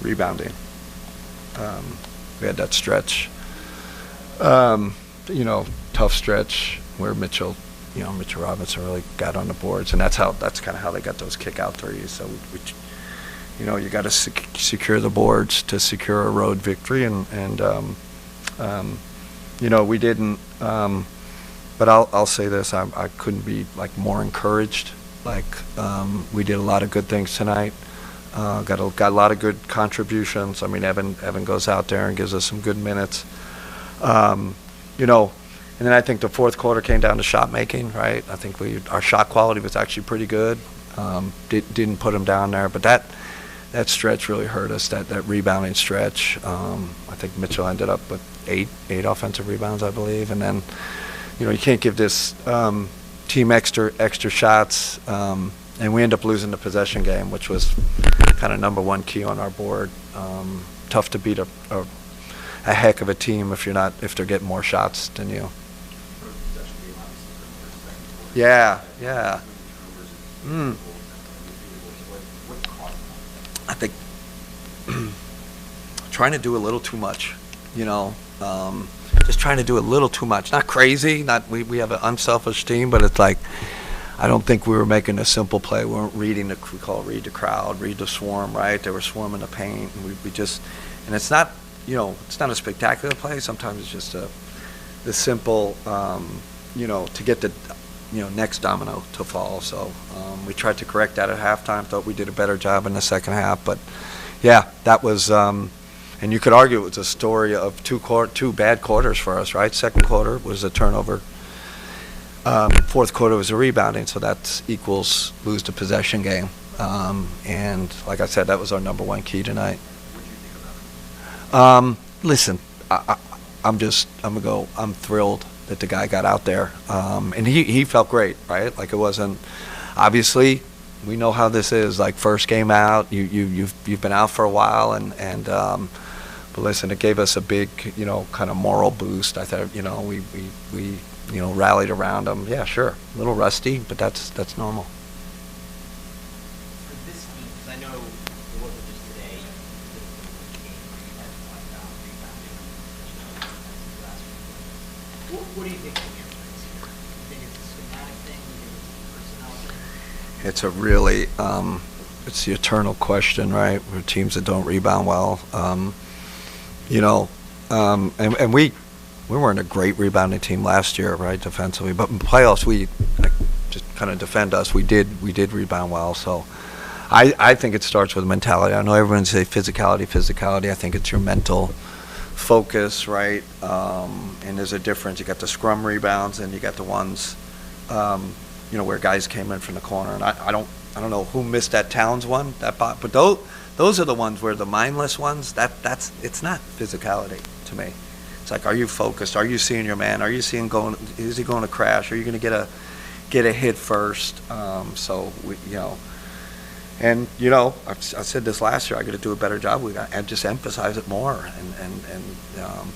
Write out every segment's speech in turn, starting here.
rebounding. We had that stretch, um, tough stretch where Mitchell Robinson really got on the boards, and that's kind of how they got those kick out threes. So you got to secure the boards to secure a road victory, and we didn't. But I'll say this: I couldn't be more encouraged. We did a lot of good things tonight. Got a lot of good contributions. I mean, Evan goes out there and gives us some good minutes. And then I think the fourth quarter came down to shot making, right? I think our shot quality was actually pretty good. Didn't put them down there, but that stretch really hurt us. That rebounding stretch. I think Mitchell ended up with eight offensive rebounds, I believe, and then you can't give this team extra shots, and we end up losing the possession game, which was kind of number one key on our board. Tough to beat a heck of a team if they're getting more shots than you. Yeah. I think trying to do a little too much, just trying to do a little too much. Not crazy. We have an unselfish team, but it's like I don't think we were making a simple play. We weren't reading we call it read the crowd, read the swarm, right? They were swarming the paint, and we just, and it's not, it's not a spectacular play. Sometimes it's just the simple, to get the, next domino to fall. So we tried to correct that at halftime. Thought we did a better job in the second half, but yeah, that was, and you could argue it was a story of two bad quarters for us, right? Second quarter was a turnover. Fourth quarter was a rebounding, so that equals lose the possession game. And like I said, that was our number one key tonight. Listen, I'm thrilled that the guy got out there, and he felt great, right? Like, it wasn't, obviously we know how this is, like first game out, you've been out for a while, and but listen, it gave us a big kind of moral boost. I thought we rallied around him. Yeah, sure, a little rusty, but that's normal. For this team, because I know it wasn't just today, the game where you had rebounding, what do you think the difference here? Do you think it's a schematic thing? Do you think it's a personnel thing? It's a really, it's the eternal question, right? For teams that don't rebound well, and we weren't a great rebounding team last year, right, defensively. But in playoffs, we just kind of defend us. We did rebound well. So I think it starts with mentality. I know everyone say physicality. I think it's your mental focus, right? And there's a difference. You got the scrum rebounds, and you got the ones, where guys came in from the corner. And I don't know who missed that Towns one, but those are the ones where the mindless ones. It's not physicality to me. It's like, are you focused? Are you seeing your man? Are you seeing is he going to crash? Are you going to get a hit first? So I said this last year. I got to do a better job. We got to just emphasize it more, and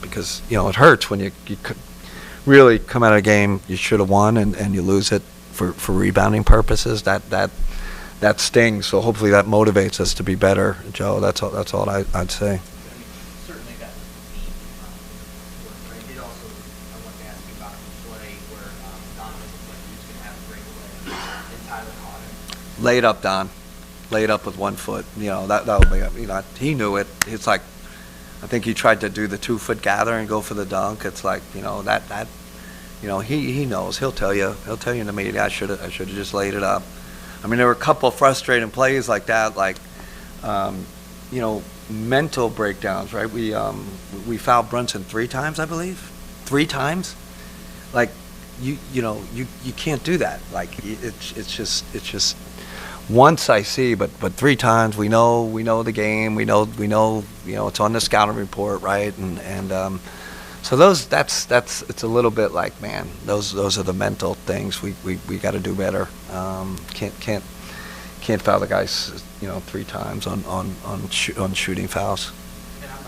because it hurts when you really come out of a game you should have won and you lose it for rebounding purposes. That stings. So hopefully that motivates us to be better, Joe. That's all I'd say. Certainly that was the theme. But I did also, I want to ask you about the play where Donovan looked like he was going to have a breakaway, and Tyler caught him. Laid up with 1 foot. That would be, he knew it. It's like, I think he tried to do the 2-foot gather and go for the dunk. It's like, he knows. He'll tell you in the media, I should have just laid it up. I mean, there were a couple of frustrating plays like that, mental breakdowns, right? We fouled Brunson 3 times, I believe. 3 times. Like, you can't do that. Like, it's just once I see, but 3 times. We know the game. We know it's on the scouting report, right? And so it's a little bit like, man, those are the mental things we got to do better. Can't foul the guys 3 times on shooting fouls. And I'm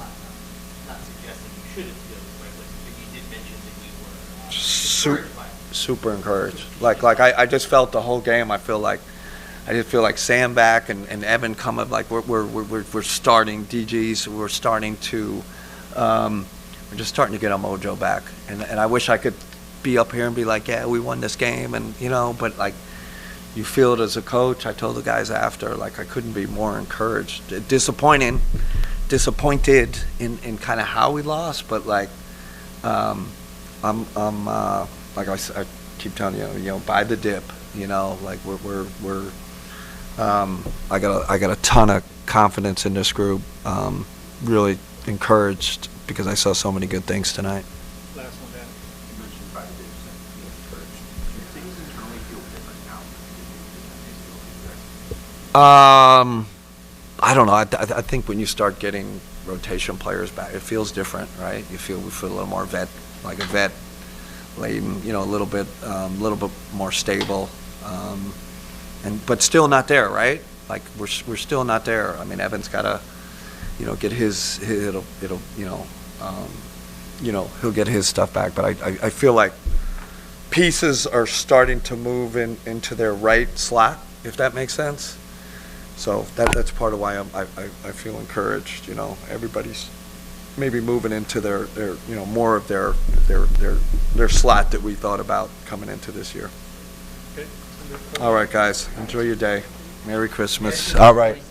not suggesting you shouldn't feel this way, but you did mention that you were encouraged by it. Super encouraged. Like I just felt the whole game. I feel like I just feel like Sam back and Evan coming, like we're starting DGs, we're starting to, we're just starting to get our mojo back. And I wish I could be up here and be like, yeah, we won this game, and but like, you feel it as a coach. I told the guys after, like, I couldn't be more encouraged. Disappointed in kind of how we lost, but like, I'm like I keep telling you, by the dip, like we're I got a ton of confidence in this group. Really encouraged because I saw so many good things tonight. Last one, Dan. You mentioned by the dip, being encouraged. Do things internally feel different now than they feel? I don't know. I think when you start getting rotation players back, it feels different, right? We feel a little more like a vet laden, a little bit more stable, but still not there, right? Like we're still not there. I mean, Evan's got to, get his he'll get his stuff back. But I feel like pieces are starting to move into their right slot, if that makes sense. So that's part of why I feel encouraged. Everybody's maybe moving into their more of their slot that we thought about coming into this year. Okay. All right, guys, enjoy your day. Merry Christmas. All right.